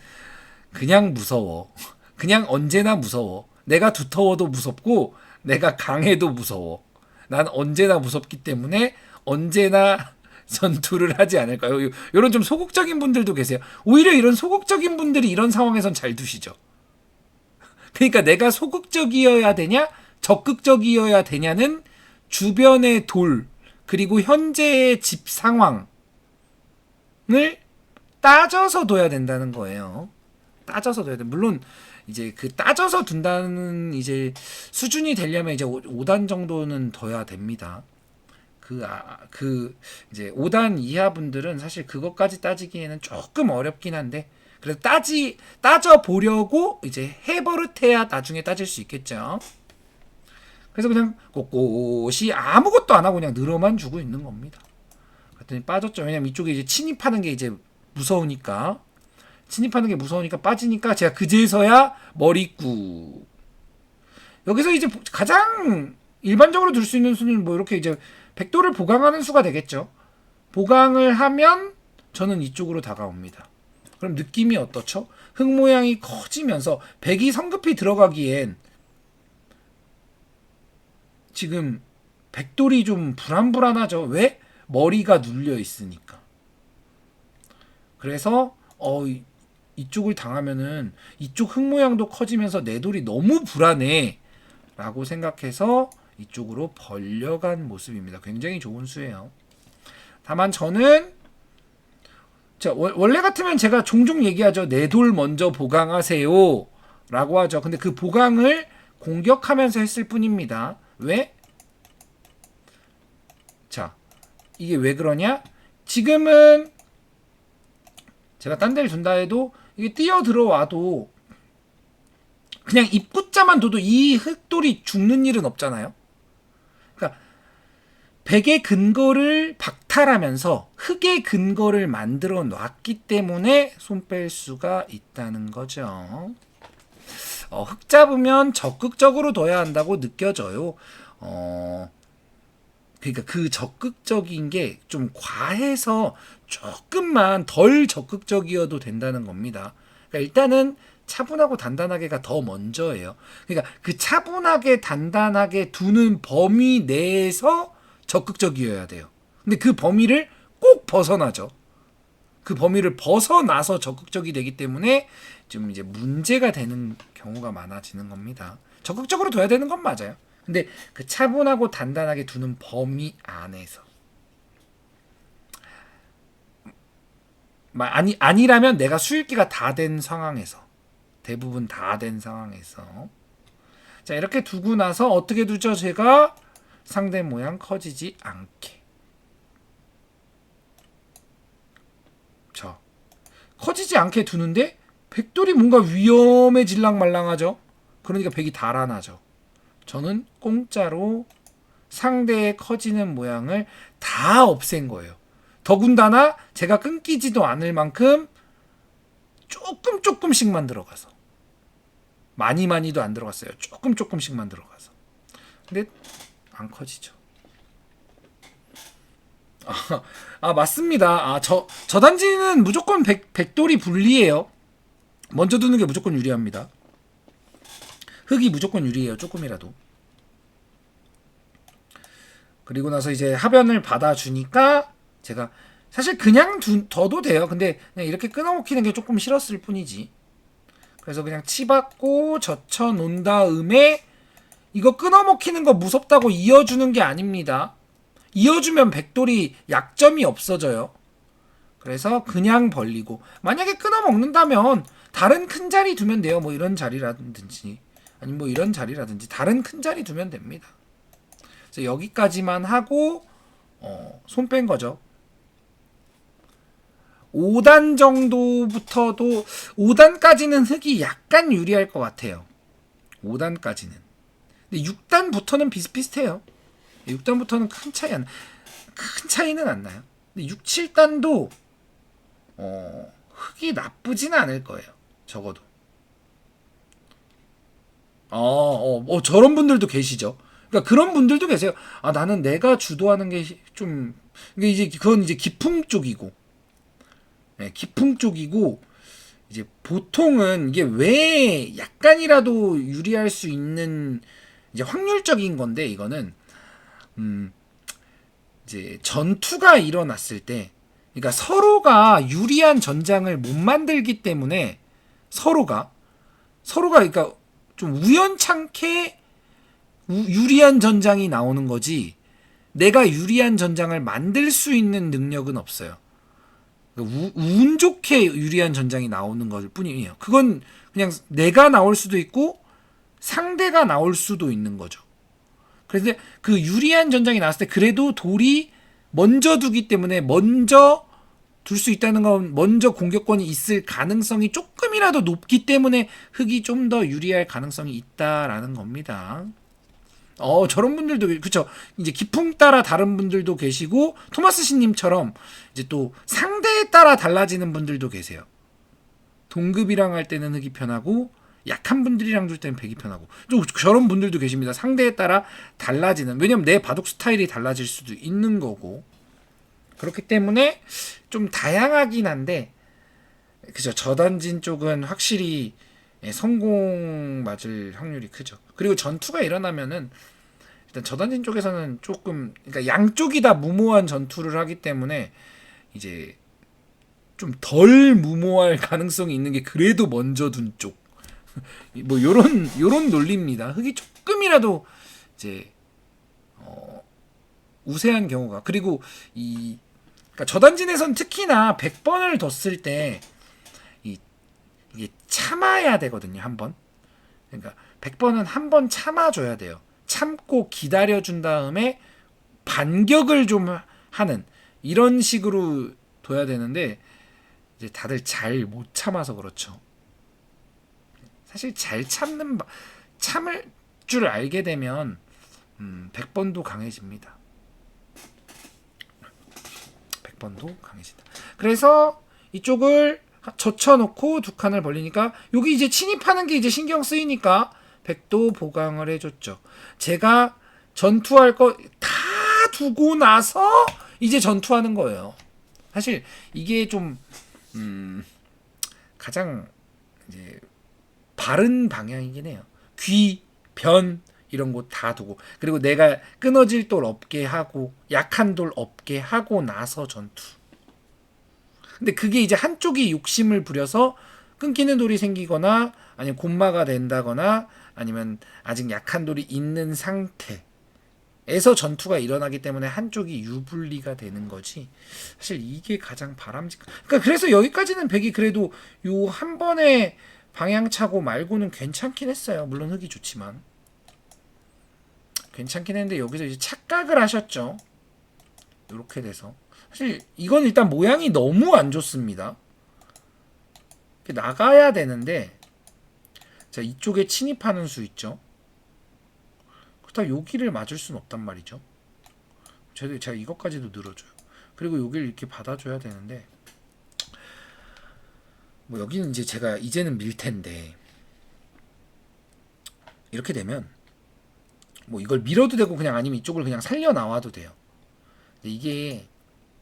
그냥 무서워. 그냥 언제나 무서워. 내가 두터워도 무섭고 내가 강해도 무서워. 난 언제나 무섭기 때문에 언제나 전투를 하지 않을까요? 이런 좀 소극적인 분들도 계세요. 오히려 이런 소극적인 분들이 이런 상황에선 잘 두시죠. 그러니까 내가 소극적이어야 되냐 적극적이어야 되냐는 주변의 돌 그리고 현재의 집 상황을 따져서 둬야 된다는 거예요. 따져서 둬야 돼. 물론 이제 그 따져서 둔다는 이제 수준이 되려면 이제 5단 정도는 둬야 됩니다. 이제 5단 이하 분들은 사실 그것까지 따지기에는 조금 어렵긴 한데 그래서 따져 보려고 이제 해버릇해야 나중에 따질 수 있겠죠. 그래서 그냥 꼿꼿이 아무것도 안 하고 그냥 늘어만 주고 있는 겁니다. 그랬더니 빠졌죠. 왜냐면 이쪽에 이제 침입하는 게 이제 무서우니까 빠지니까 제가 그제서야 머리꾹. 여기서 이제 가장 일반적으로 둘 수 있는 수는 뭐 이렇게 이제 백도를 보강하는 수가 되겠죠. 보강을 하면 저는 이쪽으로 다가옵니다. 그럼 느낌이 어떻죠? 흙 모양이 커지면서 백이 성급히 들어가기엔 지금 백돌이 좀 불안불안하죠. 왜? 머리가 눌려 있으니까. 그래서 이쪽을 당하면은 이쪽 흙 모양도 커지면서 내 돌이 너무 불안해 라고 생각해서 이쪽으로 벌려간 모습입니다. 굉장히 좋은 수예요. 다만 저는 원래 같으면 제가 종종 얘기하죠. 내 돌 먼저 보강하세요 라고 하죠. 근데 그 보강을 공격하면서 했을 뿐입니다. 왜? 자, 이게 왜 그러냐? 지금은 제가 딴 데를 둔다 해도 이게 뛰어 들어와도 그냥 입구자만 둬도 이 흙돌이 죽는 일은 없잖아요. 그러니까 백의 근거를 박탈하면서 흙의 근거를 만들어 놨기 때문에 손 뺄 수가 있다는 거죠. 흙 잡으면 적극적으로 둬야 한다고 느껴져요. 그러니까 그 적극적인 게 좀 과해서 조금만 덜 적극적이어도 된다는 겁니다. 그러니까 일단은 차분하고 단단하게가 더 먼저예요. 그러니까 그 차분하게 단단하게 두는 범위 내에서 적극적이어야 돼요. 근데 그 범위를 꼭 벗어나죠. 그 범위를 벗어나서 적극적이 되기 때문에 좀 이제 문제가 되는 경우가 많아지는 겁니다. 적극적으로 둬야 되는 건 맞아요. 근데 그 차분하고 단단하게 두는 범위 안에서. 아니라면 내가 수익기가 다 된 상황에서. 대부분 다 된 상황에서. 자, 이렇게 두고 나서 어떻게 두죠? 제가 상대 모양 커지지 않게. 자, 커지지 않게 두는데 백돌이 뭔가 위험해질랑 말랑하죠. 그러니까 백이 달아나죠. 저는 공짜로 상대의 커지는 모양을 다 없앤 거예요. 더군다나 제가 끊기지도 않을 만큼 조금씩만 들어가서. 많이도 안 들어갔어요. 조금씩만 들어가서. 근데 안 커지죠. 맞습니다. 저단지는 무조건 백돌이 불리해요. 먼저 두는 게 무조건 유리합니다. 흑이 무조건 유리해요. 조금이라도. 그리고 나서 이제 하변을 받아주니까 제가 사실 그냥 둬도 돼요. 근데 그냥 이렇게 끊어먹히는 게 조금 싫었을 뿐이지. 그래서 그냥 치받고 젖혀놓은 다음에 이거 끊어먹히는 거 무섭다고 이어주는 게 아닙니다. 이어주면 백돌이 약점이 없어져요. 그래서 그냥 벌리고 만약에 끊어먹는다면 다른 큰 자리 두면 돼요. 뭐 이런 자리라든지 아니면 뭐 이런 자리라든지 다른 큰 자리 두면 됩니다. 그래서 여기까지만 하고 손 뺀 거죠. 5단 정도부터도 5단까지는 흑이 약간 유리할 것 같아요. 5단까지는. 근데 6단부터는 비슷비슷해요. 6단부터는 큰 차이는 안 나요. 근데 6, 7단도 흑이 나쁘지는 않을 거예요. 적어도. 저런 분들도 계시죠. 그러니까 그런 분들도 계세요. 나는 내가 주도하는 게 좀 그건 이제 기풍 쪽이고. 네, 기풍 쪽이고 이제 보통은 이게 왜 약간이라도 유리할 수 있는 이제 확률적인 건데 이거는 이제 전투가 일어났을 때 그러니까 서로가 유리한 전장을 못 만들기 때문에 서로가 그러니까 좀 우연찮게 유리한 전장이 나오는 거지 내가 유리한 전장을 만들 수 있는 능력은 없어요. 운 좋게 유리한 전장이 나오는 것 뿐이에요. 그건 그냥 내가 나올 수도 있고 상대가 나올 수도 있는 거죠. 그래서 그 유리한 전장이 나왔을 때 그래도 돌이 먼저 두기 때문에 먼저 둘 수 있다는 건 먼저 공격권이 있을 가능성이 조금이라도 높기 때문에 흑이 좀 더 유리할 가능성이 있다라는 겁니다. 저런 분들도 그쵸. 이제 기풍 따라 다른 분들도 계시고 토마스 신님처럼 이제 또 상대에 따라 달라지는 분들도 계세요. 동급이랑 할 때는 흑이 편하고 약한 분들이랑 둘 때는 백이 편하고 또 저런 분들도 계십니다. 상대에 따라 달라지는 왜냐면 내 바둑 스타일이 달라질 수도 있는 거고 그렇기 때문에 좀 다양하긴 한데 그죠. 저단진 쪽은 확실히 성공 맞을 확률이 크죠. 그리고 전투가 일어나면은 일단 저단진 쪽에서는 조금 그러니까 양쪽이 다 무모한 전투를 하기 때문에 이제 좀 덜 무모할 가능성이 있는 게 그래도 먼저 둔 쪽. 뭐 요런 논리입니다. 흑이 조금이라도 이제 우세한 경우가 그리고 그러니까 저단진에선 특히나 100번을 뒀을 때 이게 참아야 되거든요. 한 번. 그러니까 100번은 한 번 참아줘야 돼요. 참고 기다려준 다음에 반격을 좀 하는 이런 식으로 둬야 되는데 이제 다들 잘 못 참아서 그렇죠. 사실 잘 참을 줄 알게 되면 100번도 강해집니다. 100번도 강해진다. 그래서 이쪽을 젖혀놓고 두 칸을 벌리니까 여기 이제 침입하는 게 이제 신경 쓰이니까 백도 보강을 해줬죠. 제가 전투할 거 다 두고 나서 이제 전투하는 거예요. 사실 이게 좀 가장 이제 바른 방향이긴 해요. 귀, 변 이런 거 다 두고, 그리고 내가 끊어질 돌 없게 하고 약한 돌 없게 하고 나서 전투. 근데 그게 이제 한쪽이 욕심을 부려서 끊기는 돌이 생기거나 아니면 곤마가 된다거나 아니면 아직 약한 돌이 있는 상태에서 전투가 일어나기 때문에 한쪽이 유불리가 되는 거지. 사실 이게 가장 그러니까 그래서 여기까지는 백이 그래도 요 한 번에 방향차고 말고는 괜찮긴 했어요. 물론 흙이 좋지만 괜찮긴 했는데 여기서 이제 착각을 하셨죠. 이렇게 돼서 사실 이건 일단 모양이 너무 안 좋습니다. 나가야 되는데, 자 이쪽에 침입하는 수 있죠. 그렇다고 여기를 맞을 수는 없단 말이죠. 제가 이것까지도 늘어줘요. 그리고 여기를 이렇게 받아줘야 되는데, 뭐 여기는 이제 제가 이제는 밀 텐데, 이렇게 되면 뭐 이걸 밀어도 되고 그냥 아니면 이쪽을 그냥 살려 나와도 돼요. 근데 이게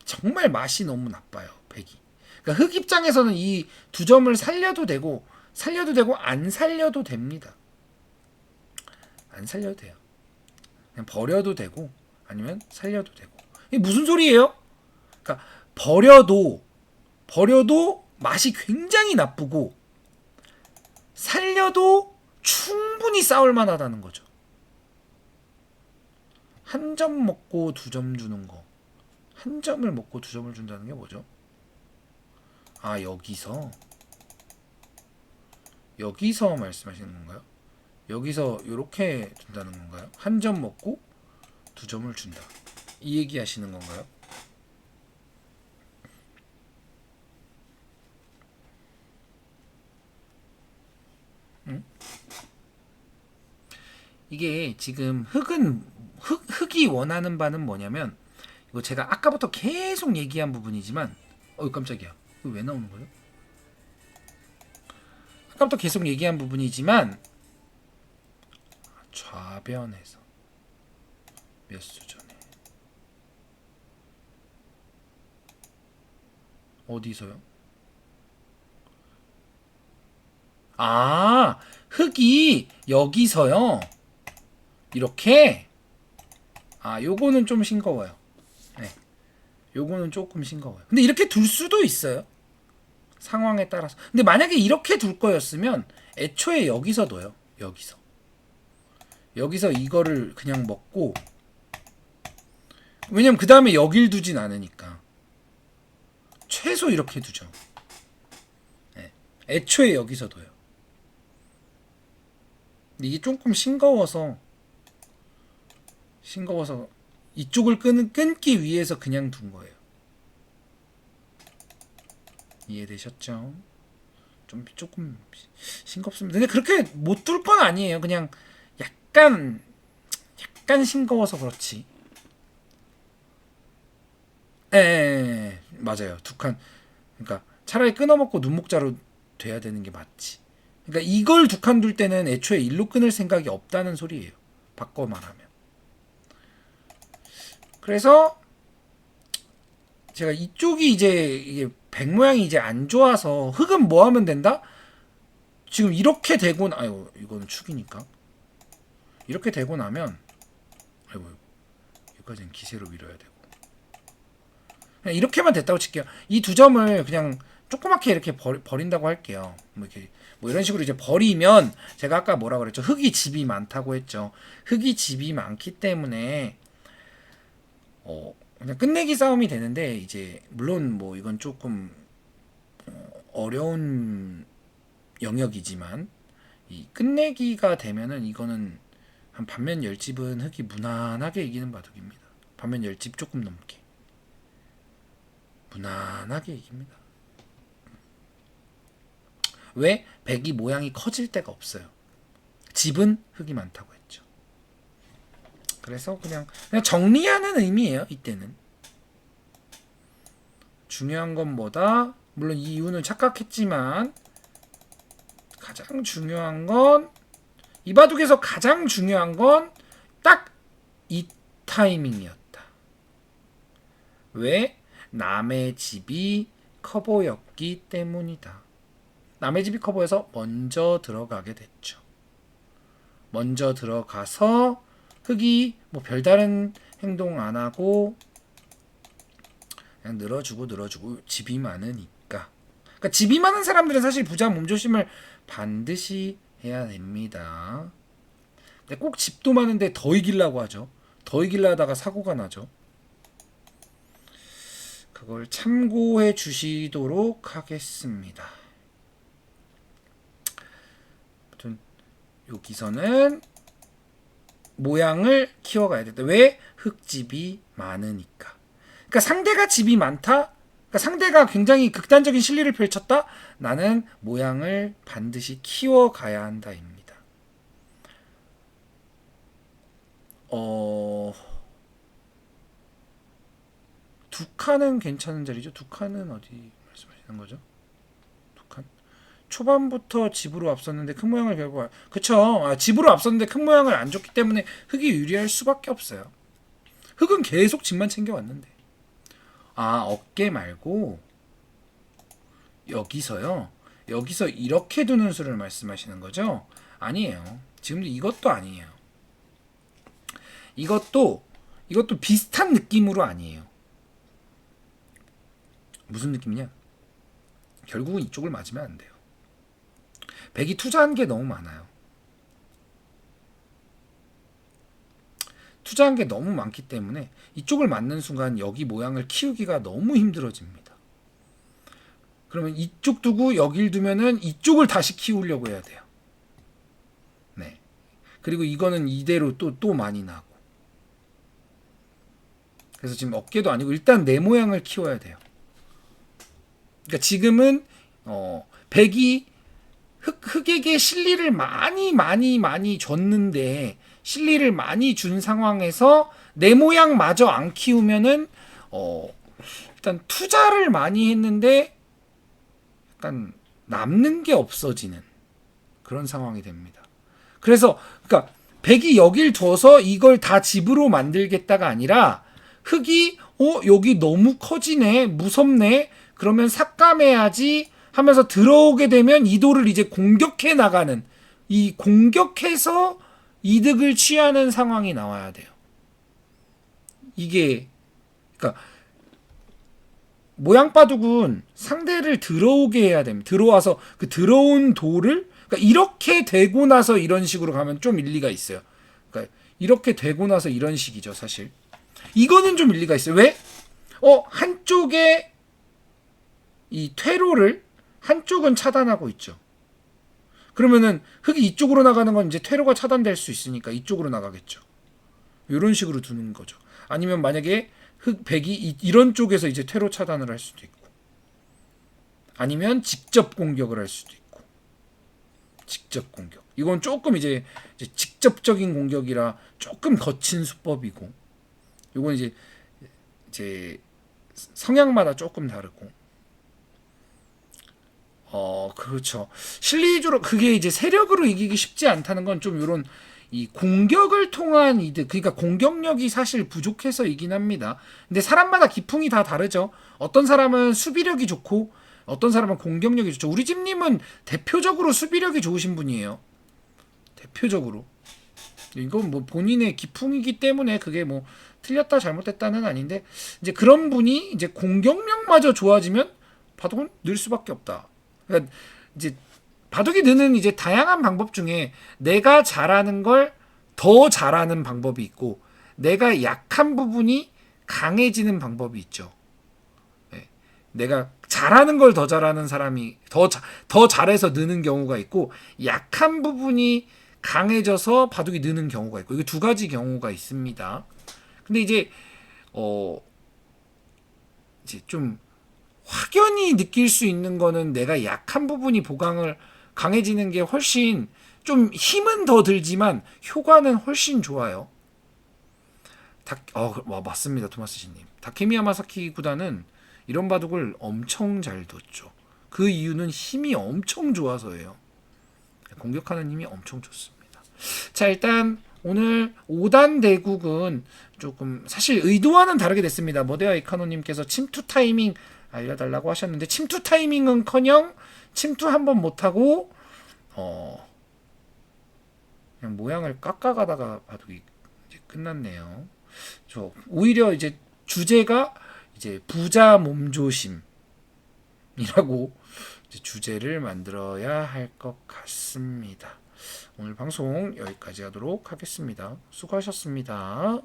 정말 맛이 너무 나빠요, 백이. 그러니까 흑 입장에서는 이 두 점을 살려도 되고 안 살려도 됩니다. 안 살려도 돼요. 그냥 버려도 되고 아니면 살려도 되고. 이게 무슨 소리예요? 그러니까 버려도 맛이 굉장히 나쁘고 살려도 충분히 싸울 만하다는 거죠. 한 점 먹고 두 점 주는 거. 한 점을 먹고 두 점을 준다는 게 뭐죠? 아, 여기서 말씀하시는 건가요? 여기서 이렇게 준다는 건가요? 한 점 먹고 두 점을 준다. 이 얘기 하시는 건가요? 응? 이게 지금 흑이 원하는 바는 뭐냐면, 이거 제가 아까부터 계속 얘기한 부분이지만, 깜짝이야. 이거 왜 나오는 거예요? 아까부터 계속 얘기한 부분이지만, 좌변에서 몇 수 전에 어디서요? 아, 흑이 여기서요. 이렇게. 아, 요거는 좀 싱거워요. 네, 요거는 조금 싱거워요. 근데 이렇게 둘 수도 있어요. 상황에 따라서. 근데 만약에 이렇게 둘 거였으면 애초에 여기서 둬요. 여기서 이거를 그냥 먹고, 왜냐면 그 다음에 여길 두진 않으니까 최소 이렇게 두죠. 네. 애초에 여기서 둬요. 근데 이게 조금 싱거워서 이쪽을 끊기 위해서 그냥 둔 거예요. 이해되셨죠? 조금 싱겁습니다. 근데 그렇게 못 둘 건 아니에요. 그냥 약간 싱거워서 그렇지. 예, 맞아요. 두 칸. 그러니까 차라리 끊어먹고 눈목자로 돼야 되는 게 맞지. 그러니까 이걸 두 칸 둘 때는 애초에 일로 끊을 생각이 없다는 소리예요. 바꿔 말하면. 그래서 제가 이쪽이 이게 백 모양이 이제 안 좋아서 흑은 뭐 하면 된다? 지금 이렇게 되고 아유 이거는 축이니까 이렇게 되고 나면 아이고 여기까지는 기세로 밀어야 되고 그냥 이렇게만 됐다고 칠게요. 이 두 점을 그냥 조그맣게 이렇게 버린다고 할게요. 뭐 이런 식으로 이제 버리면 제가 아까 뭐라 그랬죠? 흑이 집이 많다고 했죠. 흑이 집이 많기 때문에 그냥 끝내기 싸움이 되는데 이제 물론 뭐 이건 조금 어려운 영역이지만 이 끝내기가 되면은 이거는 한 반면 10집은 흑이 무난하게 이기는 바둑입니다. 반면 10집 조금 넘게 무난하게 이깁니다. 왜? 백이 모양이 커질 데가 없어요. 집은 흑이 많다고 했죠. 그래서 그냥 정리하는 의미예요. 이때는 중요한 건 뭐다? 물론 이 이유는 착각했지만 가장 중요한 건 이 바둑에서 가장 중요한 건 딱 이 타이밍이었다. 왜? 남의 집이 커 보였기 때문이다. 남의 집이 커 보여서 먼저 들어가게 됐죠. 먼저 들어가서 흙이 뭐 별다른 행동 안 하고 그냥 늘어주고 집이 많으니까. 그러니까 집이 많은 사람들은 사실 부자 몸조심을 반드시 해야 됩니다. 근데 꼭 집도 많은데 더 이기려고 하죠. 더 이기려 하다가 사고가 나죠. 그걸 참고해 주시도록 하겠습니다. 아무튼 여기서는 모양을 키워가야 된다. 왜? 흙집이 많으니까. 그러니까 상대가 집이 많다. 그러니까 상대가 굉장히 극단적인 실리를 펼쳤다. 나는 모양을 반드시 키워가야 한다입니다. 두 칸은 괜찮은 자리죠. 두 칸은 어디 말씀하시는 거죠? 두 칸? 초반부터 집으로 앞섰는데 큰 모양을 결국 그쵸. 집으로 앞섰는데 큰 모양을 안 줬기 때문에 흙이 유리할 수밖에 없어요. 흙은 계속 집만 챙겨왔는데. 어깨 말고 여기서요. 여기서 이렇게 두는 수를 말씀하시는 거죠? 아니에요. 지금도 이것도 아니에요. 이것도 비슷한 느낌으로 아니에요. 무슨 느낌이냐? 결국은 이쪽을 맞으면 안 돼요. 백이 투자한 게 너무 많아요. 투자한 게 너무 많기 때문에 이쪽을 맞는 순간 여기 모양을 키우기가 너무 힘들어집니다. 그러면 이쪽 두고 여길 두면은 이쪽을 다시 키우려고 해야 돼요. 네. 그리고 이거는 이대로 또 많이 나고. 그래서 지금 어깨도 아니고 일단 내 모양을 키워야 돼요. 그러니까 지금은 백이 흑에게 실리를 많이 줬는데 실리를 많이 준 상황에서 내 모양마저 안 키우면은 일단 투자를 많이 했는데 약간 남는 게 없어지는 그런 상황이 됩니다. 그래서 그러니까 백이 여길 둬서 이걸 다 집으로 만들겠다가 아니라 흙이 여기 너무 커지네 무섭네 그러면 삭감해야지 하면서 들어오게 되면 이 돌을 이제 공격해 나가는 이 공격해서 이득을 취하는 상황이 나와야 돼요. 이게 그러니까 모양바둑은 상대를 들어오게 해야 됩니다. 들어와서 그 들어온 돌을 그러니까 이렇게 되고 나서 이런 식으로 가면 좀 일리가 있어요. 그러니까 이렇게 되고 나서 이런 식이죠, 사실. 이거는 좀 일리가 있어요. 왜? 한쪽에 이 퇴로를 한쪽은 차단하고 있죠. 그러면은 흙이 이쪽으로 나가는 건 이제 퇴로가 차단될 수 있으니까 이쪽으로 나가겠죠. 이런 식으로 두는 거죠. 아니면 만약에 백이 이런 쪽에서 이제 퇴로 차단을 할 수도 있고, 아니면 직접 공격을 할 수도 있고, 직접 공격. 이건 조금 이제 직접적인 공격이라 조금 거친 수법이고, 이건 이제 성향마다 조금 다르고. 그렇죠. 실리주로 그게 이제 세력으로 이기기 쉽지 않다는 건 좀 이런 이 공격을 통한 이득, 그러니까 공격력이 사실 부족해서이긴 합니다. 근데 사람마다 기풍이 다 다르죠. 어떤 사람은 수비력이 좋고 어떤 사람은 공격력이 좋죠. 우리 집님은 대표적으로 수비력이 좋으신 분이에요. 대표적으로. 이건 뭐 본인의 기풍이기 때문에 그게 뭐 틀렸다 잘못됐다는 아닌데 이제 그런 분이 이제 공격력마저 좋아지면 바둑은 늘 수밖에 없다. 그러니까 이제 바둑이 느는 이제 다양한 방법 중에 내가 잘하는 걸 더 잘하는 방법이 있고 내가 약한 부분이 강해지는 방법이 있죠. 네. 내가 잘하는 걸 더 잘하는 사람이 더 잘해서 느는 경우가 있고 약한 부분이 강해져서 바둑이 느는 경우가 있고 이게 두 가지 경우가 있습니다. 근데 이제 좀 확연히 느낄 수 있는 거는 내가 약한 부분이 보강을 강해지는 게 훨씬 좀 힘은 더 들지만 효과는 훨씬 좋아요. 맞습니다, 토마스씨님. 다케미 야마사키 구단은 이런 바둑을 엄청 잘 뒀죠. 그 이유는 힘이 엄청 좋아서예요. 공격하는 힘이 엄청 좋습니다. 자, 일단 오늘 5단 대국은 조금 사실 의도와는 다르게 됐습니다. 머데와 이카노님께서 침투 타이밍 알려달라고 하셨는데 침투 타이밍은커녕 침투 한번 못하고 그냥 모양을 깎아가다가 봐도 이제 끝났네요. 오히려 이제 주제가 이제 부자 몸조심이라고 이제 주제를 만들어야 할 것 같습니다. 오늘 방송 여기까지 하도록 하겠습니다. 수고하셨습니다.